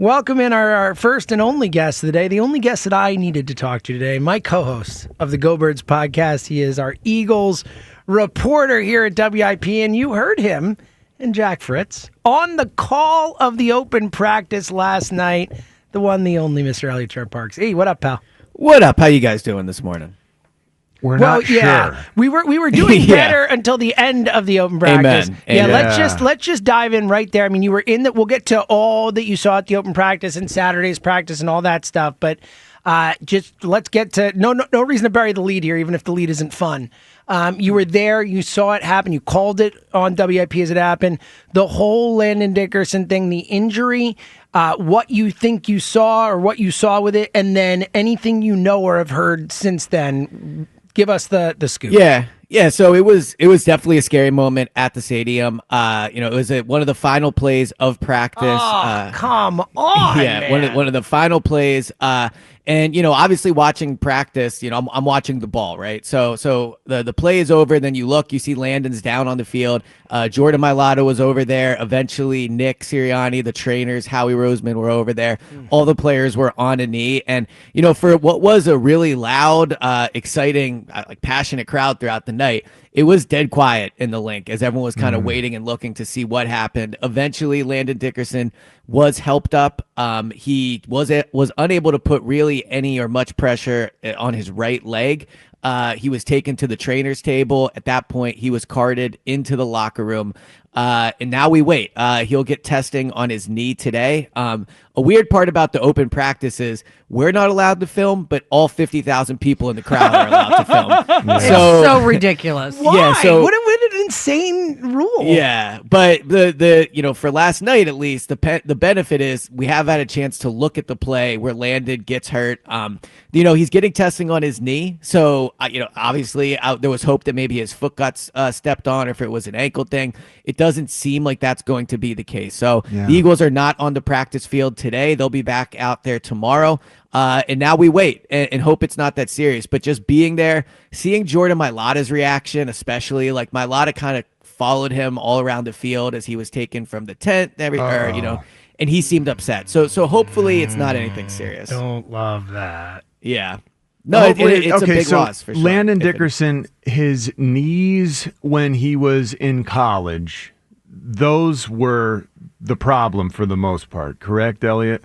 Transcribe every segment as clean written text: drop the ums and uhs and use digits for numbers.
Welcome in our first and only guest of the day, the only guest that I needed to talk to today, my co-host of the Go Birds podcast. He is our Eagles reporter here at WIP, and you heard him and Jack Fritz on the call of the open practice last night, the one, the only Mr. Eliot Shorr-Parks. Hey, what up, pal? What up? How you guys doing this morning? We're not sure. We were doing better until the end of the open practice. Amen. Let's just dive in right there. I mean, you were in that. We'll get to all that you saw at the open practice and Saturday's practice and all that stuff. But just let's get to no reason to bury the lead here, even if the lead isn't fun. You were there. You saw it happen. You called it on WIP as it happened. The whole Landon Dickerson thing, the injury, what you think you saw or what you saw with it, and then anything you know or have heard since then. Give us the scoop. Yeah. So it was definitely a scary moment at the stadium. It was one of the final plays of practice. Oh, come on! Yeah, man. one of the final plays. And obviously watching practice, I'm watching the ball, right? So the play is over, then you look, you see Landon's down on the field. Jordan Mailata was over there. Eventually, Nick Sirianni, the trainers, Howie Roseman were over there. All the players were on a knee, and for what was a really loud, exciting, passionate crowd throughout the night, it was dead quiet in the link as everyone was kind of waiting and looking to see what happened. Eventually, Landon Dickerson was helped up. He was unable to put really any or much pressure on his right leg. He was taken to the trainer's table. At that point, he was carted into the locker room. And now we wait. He'll get testing on his knee today. A weird part about the open practice is we're not allowed to film, but all 50,000 people in the crowd are allowed to film. It's so ridiculous. Why? Yeah, what an insane rule. Yeah, but the for last night at least, the benefit is we have had a chance to look at the play where Landon gets hurt. He's getting testing on his knee, so obviously there was hope that maybe his foot got stepped on, or if it was an ankle thing. It doesn't seem like that's going to be the case. So the Eagles are not on the practice field today. They'll be back out there tomorrow. And now we wait and hope it's not that serious. But just being there, seeing Jordan Mailata's reaction, especially, Mailata kind of followed him all around the field as he was taken from the tent, and he seemed upset. So hopefully it's not anything serious. Don't love that. Yeah. No, it's a big loss for sure. Landon Dickerson, his knees when he was in college, those were the problem for the most part, correct, Eliot?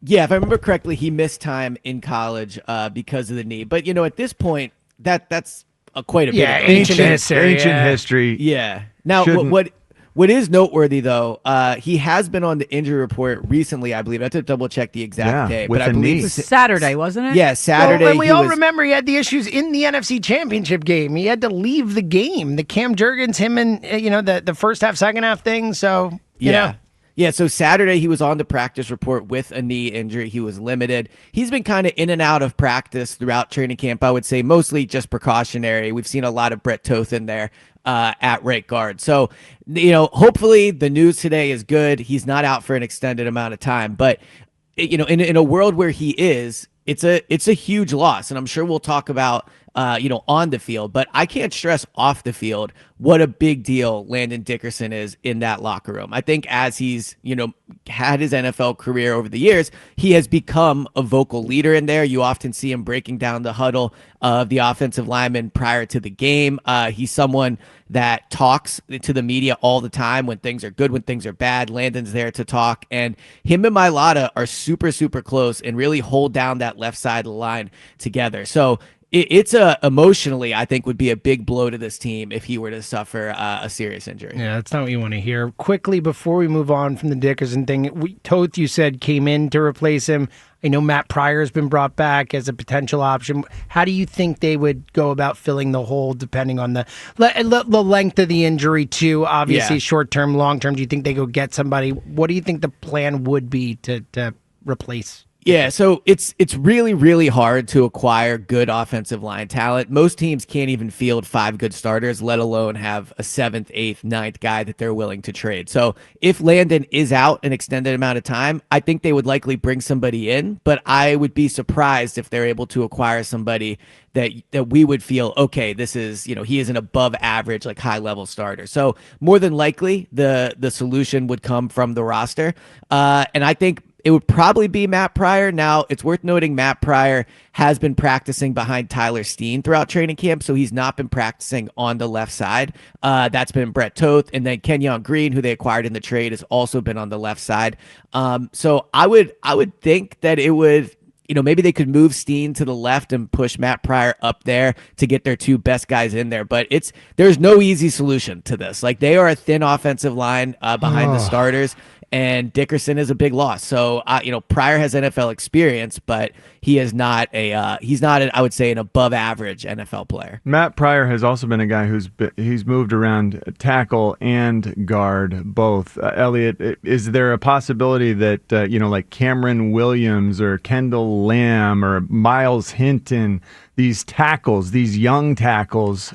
Yeah, if I remember correctly, he missed time in college because of the knee. But at this point, that's quite a bit. Yeah, ancient history. Yeah. Now, what is noteworthy though, he has been on the injury report recently. I believe I have to double check the exact day, with but I believe knee. It was Saturday, wasn't it? Yeah, Saturday. Well, and we all remember he had the issues in the NFC Championship game. He had to leave the game. The Cam Jurgens, him and the first half, second half thing. So Yeah, so Saturday he was on the practice report with a knee injury. He was limited. He's been kind of in and out of practice throughout training camp, I would say, mostly just precautionary. We've seen a lot of Brett Toth there at right guard. So, hopefully the news today is good. He's not out for an extended amount of time. But, in a world where he is, it's a huge loss. And I'm sure we'll talk about on the field, but I can't stress off the field what a big deal Landon Dickerson is in that locker room. I think as he's, had his NFL career over the years, he has become a vocal leader in there. You often see him breaking down the huddle of the offensive linemen prior to the game. He's someone that talks to the media all the time when things are good, when things are bad. Landon's there to talk, and him and Mailata are super, super close and really hold down that left side of the line together. So it's emotionally, I think, would be a big blow to this team if he were to suffer a serious injury. Yeah, that's not what you want to hear. Quickly, before we move on from the Dickerson thing, Toth, you said, came in to replace him. I know Matt Pryor's been brought back as a potential option. How do you think they would go about filling the hole, depending on the length of the injury, too? Obviously, short-term, long-term. Do you think they go get somebody? What do you think the plan would be to replace? Yeah, so it's really, really hard to acquire good offensive line talent. Most teams can't even field 5 good starters, let alone have a 7th, 8th, 9th guy that they're willing to trade. So if Landon is out an extended amount of time, I think they would likely bring somebody in, but I would be surprised if they're able to acquire somebody that we would feel, okay, this is, he is an above average, high level starter. So more than likely the solution would come from the roster. And I think it would probably be Matt Pryor. Now, it's worth noting Matt Pryor has been practicing behind Tyler Steen throughout training camp, so he's not been practicing on the left side. That's been Brett Toth, and then Kenyon Green, who they acquired in the trade, has also been on the left side. So I would think that it would, maybe they could move Steen to the left and push Matt Pryor up there to get their two best guys in there. But there's no easy solution to this. Like, they are a thin offensive line behind the starters, and Dickerson is a big loss. So, Pryor has NFL experience, but he is not I would say, an above average NFL player. Matt Pryor has also been a guy he's moved around tackle and guard both. Eliot, is there a possibility that, like Cameron Williams or Kendall Lamb or Miles Hinton, these young tackles,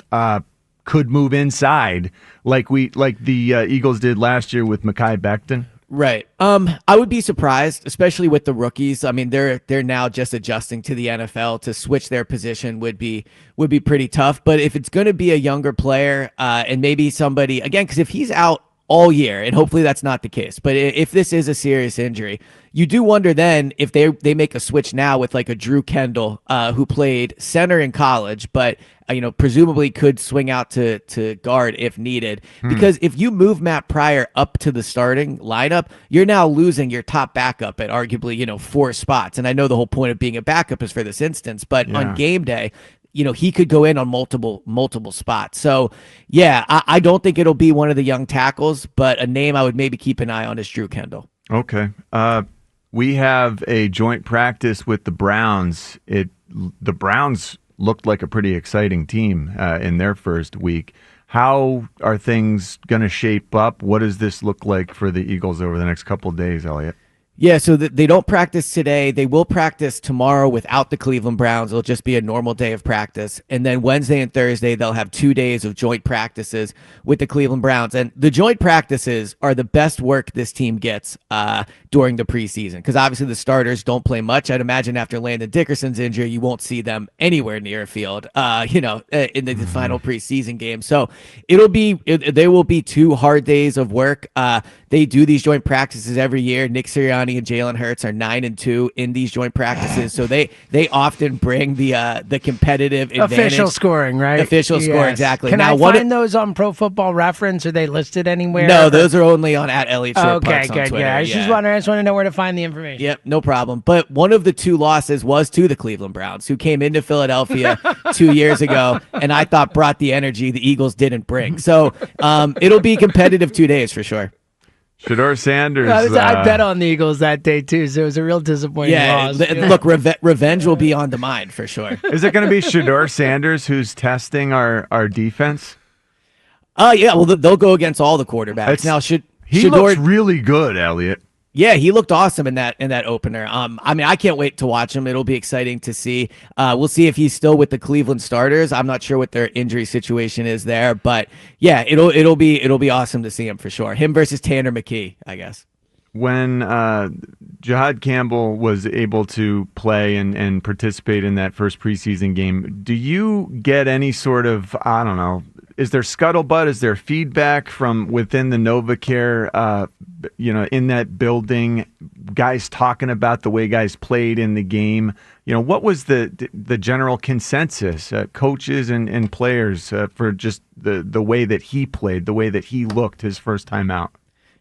could move inside like the Eagles did last year with Mekhi Becton? Right. I would be surprised, especially with the rookies. I mean, they're now just adjusting to the NFL. To switch their position would be pretty tough. But if it's going to be a younger player, and maybe somebody, again, because if he's out all year, and hopefully that's not the case, but if this is a serious injury, you do wonder then if they make a switch now with like a Drew Kendall, who played center in college, but presumably could swing out to guard if needed. Because if you move Matt Pryor up to the starting lineup, you're now losing your top backup at arguably 4 spots. And I know the whole point of being a backup is for this instance, but on game day, he could go in on multiple spots. So, yeah, I don't think it'll be one of the young tackles, but a name I would maybe keep an eye on is Drew Kendall. Okay. We have a joint practice with the Browns. The Browns looked like a pretty exciting team in their first week. How are things going to shape up? What does this look like for the Eagles over the next couple of days, Eliot? Yeah, so they don't practice today. They will practice tomorrow without the Cleveland Browns. It'll just be a normal day of practice. And then Wednesday and Thursday, they'll have 2 days of joint practices with the Cleveland Browns. And the joint practices are the best work this team gets during the preseason, because obviously the starters don't play much. I'd imagine after Landon Dickerson's injury, you won't see them anywhere near a field, in the final preseason game. So they will be 2 hard days of work. They do these joint practices every year. Nick Sirianni and Jalen Hurts are 9-2 in these joint practices, so they often bring the competitive advantage. Official scoring, right? Official score, exactly. Can I find those on Pro Football Reference? Are they listed anywhere? No, those are only on @Eliot Shorr-Parks on Twitter. I just want to know where to find the information. Yep, no problem. But one of the 2 losses was to the Cleveland Browns, who came into Philadelphia 2 years ago, and I thought brought the energy the Eagles didn't bring. So it'll be competitive 2 days for sure. Shedeur Sanders. I bet on the Eagles that day, too, so it was a real disappointing loss. Look, revenge will be on the mind for sure. Is it going to be Shedeur Sanders who's testing our defense? Yeah, well, they'll go against all the quarterbacks. He looks really good, Eliot. Yeah, he looked awesome in that opener. I can't wait to watch him. It'll be exciting to see. We'll see if he's still with the Cleveland starters. I'm not sure what their injury situation is there, but yeah, it'll be awesome to see him for sure. Him versus Tanner McKee, I guess. When Jihaad Campbell was able to play and participate in that first preseason game, do you get any sort of, I don't know, is there scuttlebutt? Is there feedback from within the NovaCare, in that building, guys talking about the way guys played in the game? What was the general consensus, coaches and players, for just the way that he played, the way that he looked his first time out?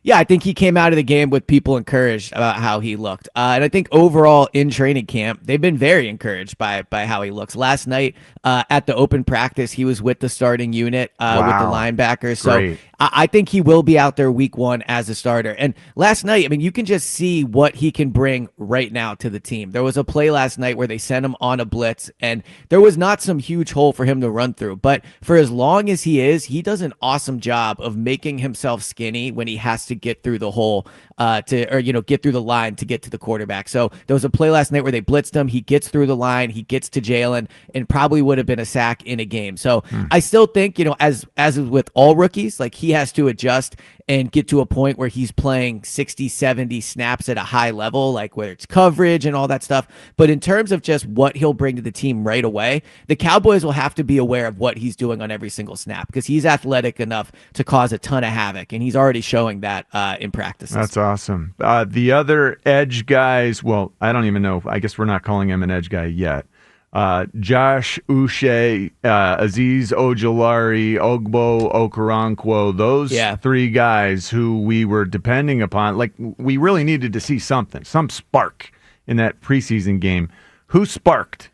Yeah, I think he came out of the game with people encouraged about how he looked. And I think overall in training camp, they've been very encouraged by how he looks. Last night at the open practice, he was with the starting unit with the linebackers. So Great. I think he will be out there week 1 as a starter. And last night, you can just see what he can bring right now to the team. There was a play last night where they sent him on a blitz, and there was not some huge hole for him to run through. But for as long as he does an awesome job of making himself skinny when he has to get through the hole get through the line to get to the quarterback. So there was a play last night where they blitzed him. He gets through the line, he gets to Jalen, and probably would have been a sack in a game. So I still think, as with all rookies, like he has to adjust and get to a point where he's playing 60, 70 snaps at a high level, like whether it's coverage and all that stuff. But in terms of just what he'll bring to the team right away, the Cowboys will have to be aware of what he's doing on every single snap because he's athletic enough to cause a ton of havoc, and he's already showing that in practices. That's awesome. The other edge guys, well, I don't even know. I guess we're not calling him an edge guy yet. Josh Uche, Azeez Ojulari, Ogbo Okoronkwo, those three guys who we were depending upon. Like, we really needed to see something, some spark in that preseason game. Who sparked?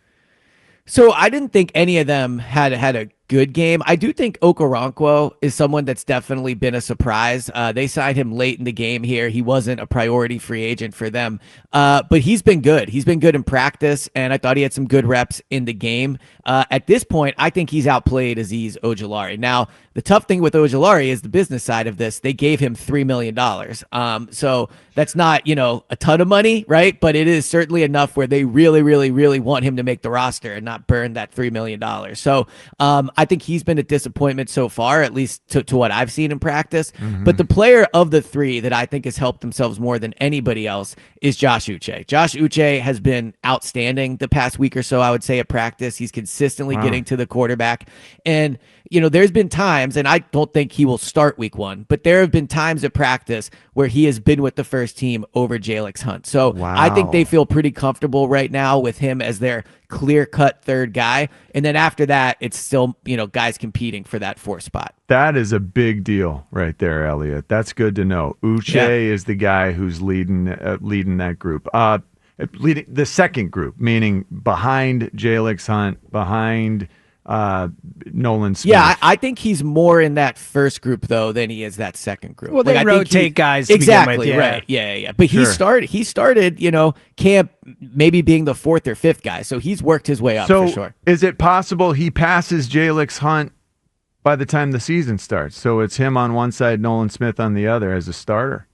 So I didn't think any of them had a good game. I do think Okoronkwo is someone that's definitely been a surprise. They signed him late in the game here. He wasn't a priority free agent for them, but he's been good. He's been good in practice, and I thought he had some good reps in the game. At this point, I think he's outplayed Azeez Ojulari. Now, the tough thing with Ojulari is the business side of this. They gave him $3 million. So that's not, a ton of money, right? But it is certainly enough where they really, really, really want him to make the roster and not burn that $3 million. So I think he's been a disappointment so far, at least to what I've seen in practice. Mm-hmm. But the player of the three that I think has helped themselves more than anybody else is Josh Uche. Josh Uche has been outstanding the past week or so, I would say, at practice. He's consistently getting to the quarterback. And there's been times, and I don't think he will start week one, but there have been times at practice where he has been with the first team over Jalix Hunt. So I think they feel pretty comfortable right now with him as their clear-cut third guy. And then after that, it's still, guys competing for that fourth spot. That is a big deal right there, Eliot. That's good to know. Uche is the guy who's leading that group. Leading the second group, meaning behind Jalix Hunt, behind Nolan Smith. Yeah, I think he's more in that first group though than he is that second group. Well, they rotate guys exactly with, right. Yeah. But he started camp maybe being the fourth or fifth guy, so he's worked his way up for sure. Is it possible he passes Jalix Hunt by the time the season starts? So it's him on one side, Nolan Smith on the other as a starter.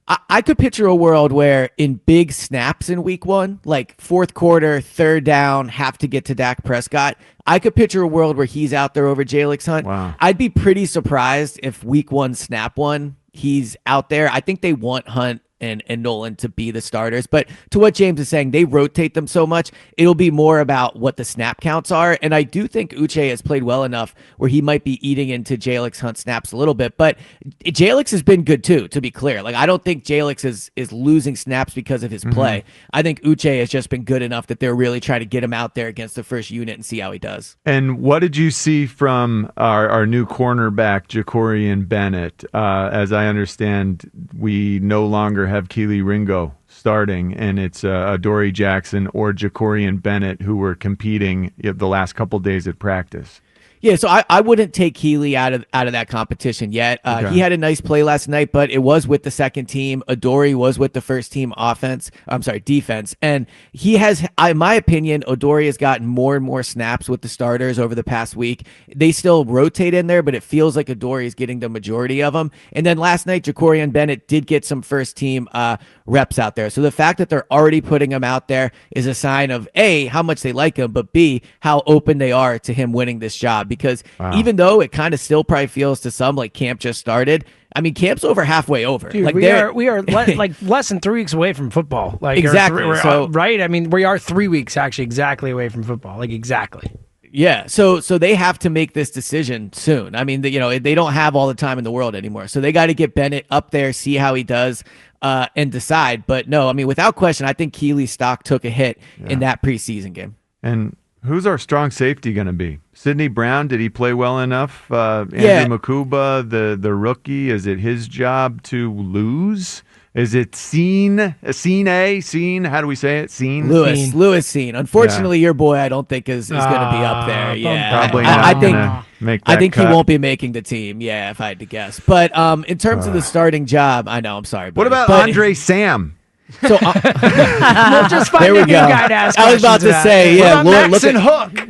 I could picture a world where in big snaps in week one, like fourth quarter, third down, have to get to Dak Prescott. I could picture a world where he's out there over Jalix Hunt. Wow. I'd be pretty surprised if week one, snap one, he's out there. I think they want Hunt and Nolan to be the starters. But to what James is saying, they rotate them so much, it'll be more about what the snap counts are. And I do think Uche has played well enough where he might be eating into Jalix Hunt snaps a little bit. But Jalix has been good too, to be clear. Like, I don't think Jalix is losing snaps because of his play. I think Uche has just been good enough that they're really trying to get him out there against the first unit and see how he does. And what did you see from our new cornerback, Jakorian Bennett? As I understand, we no longer have Keely Ringo starting, and it's Adoree Jackson or Jakorian Bennett who were competing the last couple days at practice. Yeah, so I wouldn't take Keely out of that competition yet. Okay. He had a nice play last night, but it was with the second team. Adoree was with the first team defense. And he has, in my opinion, Adoree has gotten more and more snaps with the starters over the past week. They still rotate in there, but it feels like Adoree is getting the majority of them. And then last night, Jakorian Bennett did get some first team reps out there. So the fact that they're already putting him out there is a sign of A, how much they like him, but B, how open they are to him winning this job. Because even though it kind of still probably feels to some like camp just started, I mean, camp's over halfway over. Dude, like we are like less than 3 weeks away from football. Like exactly. Right? I mean, we are 3 weeks actually exactly away from football. Like exactly. Yeah, so they have to make this decision soon. I mean, they don't have all the time in the world anymore. So they got to get Bennett up there, see how he does, and decide. But no, I mean, without question, I think Keely's stock took a hit in that preseason game. And who's our strong safety going to be? Sidney Brown, did he play well enough? Andrew Makuba, the rookie, is it his job to lose? Is it Scene? How do we say it? Lewis Scene. Unfortunately, your boy, I don't think is going to be up there. Yeah, probably not. I think he won't be making the team. Yeah, if I had to guess. But in terms of the starting job, I know. I'm sorry. What about Andre Sam? So we'll just find there we a new go. guy to ask. I was about to say, yeah.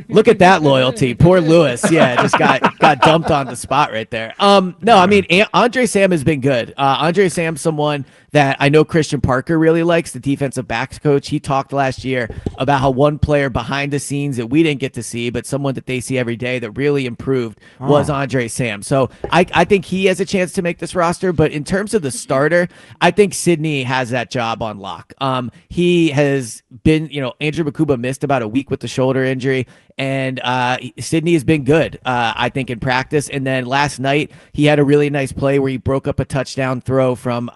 Look at that loyalty. Poor Lewis. Yeah, just got dumped on the spot right there. No, I mean Andre Sam has been good. Andre Sam's someone that I know Christian Parker really likes, the defensive backs coach. He talked last year about how one player behind the scenes that we didn't get to see, but someone that they see every day that really improved was Andre Sam. So I think he has a chance to make this roster. But in terms of the starter, I think Sidney has that job on lock. He has been, Andrew Makuba missed about a week with the shoulder injury, and Sidney has been good, I think, in practice. And then last night, he had a really nice play where he broke up a touchdown throw from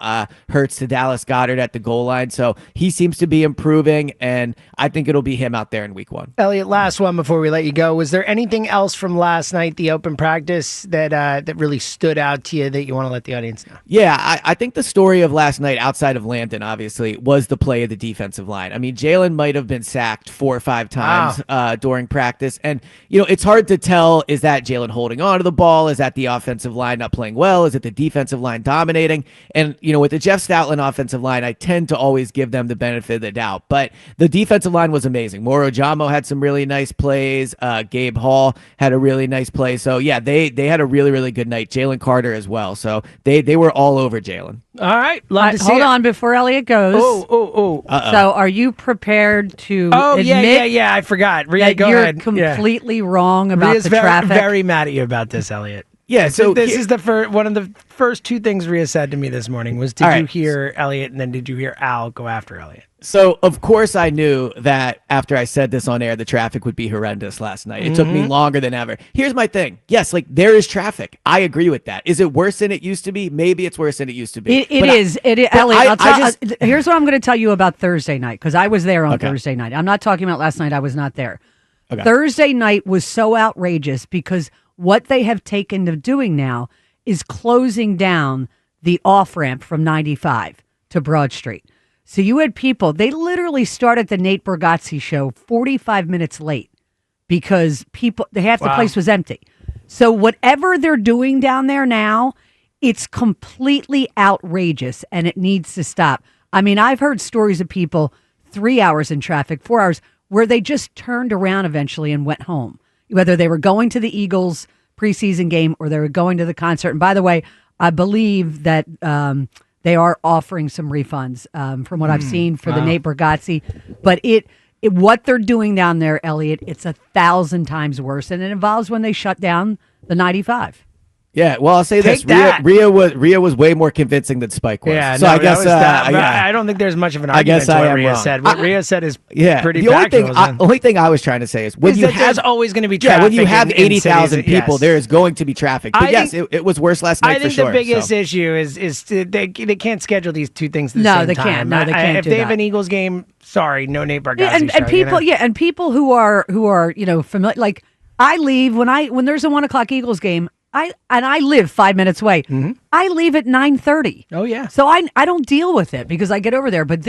Hurts to Dallas Goedert at the goal line. So he seems to be improving, and I think it'll be him out there in week 1. Eliot, last one before we let you go. Was there anything else from last night, the open practice, that really stood out to you that you want to let the audience know? Yeah, I think the story of last night, outside of Landon, obviously, was the play of the defensive line. I mean, Jalen might have been sacked 4 or 5 times during practice. And, it's hard to tell, is that Jalen holding on to the ball? Is that the offensive line not playing well? Is it the defensive line dominating? And, with the Jeff Stoutland offensive line, I tend to always give them the benefit of the doubt. But the defensive line was amazing. Moro Jamo had some really nice plays. Gabe Hall had a really nice play. So, yeah, they had a really, really good night. Jalen Carter as well. So they were all over Jalen. All right. Love to see hold it. on before Eliot goes. Oh. So are you prepared to admit yeah. I forgot. Rhea, that go you're ahead. completely wrong about Rhea's the traffic? very mad at you about this, Eliot. Yeah, so this is one of the first 2 things Rhea said to me this morning was, did you hear Eliot, and then did you hear Al go after Eliot? So, of course, I knew that after I said this on air, the traffic would be horrendous last night. It took me longer than ever. Here's my thing. Yes, there is traffic. I agree with that. Is it worse than it used to be? Maybe it's worse than it used to be. It is. Eliot, here's what I'm going to tell you about Thursday night, because I was there on Thursday night. I'm not talking about last night. I was not there. Okay. Thursday night was so outrageous because what they have taken to doing now is closing down the off-ramp from 95 to Broad Street. So you had people, they literally started the Nate Bargatze show 45 minutes late because half the place was empty. So whatever they're doing down there now, it's completely outrageous and it needs to stop. I mean, I've heard stories of people 3 hours in traffic, 4 hours, where they just turned around eventually and went home, whether they were going to the Eagles preseason game or they were going to the concert. And by the way, I believe that they are offering some refunds from what I've seen for the Nate Bargatze. But what they're doing down there, Eliot, it's 1,000 times worse. And it involves when they shut down the 95. Yeah, well, I'll say this: Rhea was way more convincing than Spike was. Yeah, so I guess I don't think there's much of an argument to what Rhea said. What Rhea said is pretty factual. The only thing I was trying to say is there's always going to be traffic. Yeah, when you have 80,000 people, there is going to be traffic. But it was worse last night. I think the biggest issue is they can't schedule these 2 things at the same time. No, they can't. If they have an Eagles game, sorry, no Nate Bargatze. And people who are familiar, like I leave when there's a 1 o'clock Eagles game. I live 5 minutes away. Mm-hmm. I leave at 9:30. Oh yeah. So I don't deal with it because I get over there. But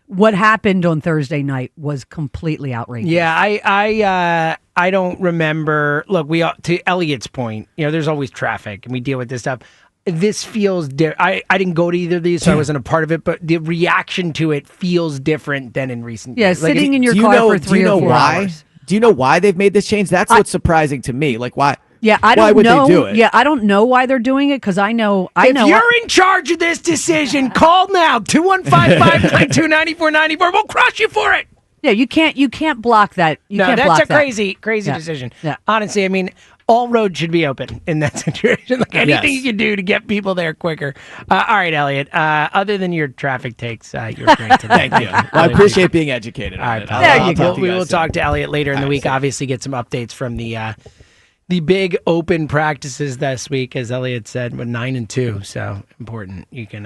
what happened on Thursday night was completely outrageous. Yeah, I don't remember. Look, to Eliot's point, there's always traffic, and we deal with this stuff. This feels I didn't go to either of these, so I wasn't a part of it. But the reaction to it feels different than in recent years. Yeah, sitting in your car for 3 or 4 hours. Do you know why they've made this change? That's what's surprising to me. Like why? Yeah, why would they do it? Yeah, I don't know why they're doing it because I know. If you're in charge of this decision, call now 215-592-9494. We'll crush you for it. Yeah, you can't block that. That's a crazy decision. Yeah. Honestly, I mean, all roads should be open in that situation. Like anything you can do to get people there quicker. All right, Eliot. Other than your traffic takes, you're great today. Thank you. I appreciate being educated. All right, pal. we will talk to Eliot later in the week. Obviously, get some updates from the big open practices this week, as Eliot said, with 9 and 2. So important. You can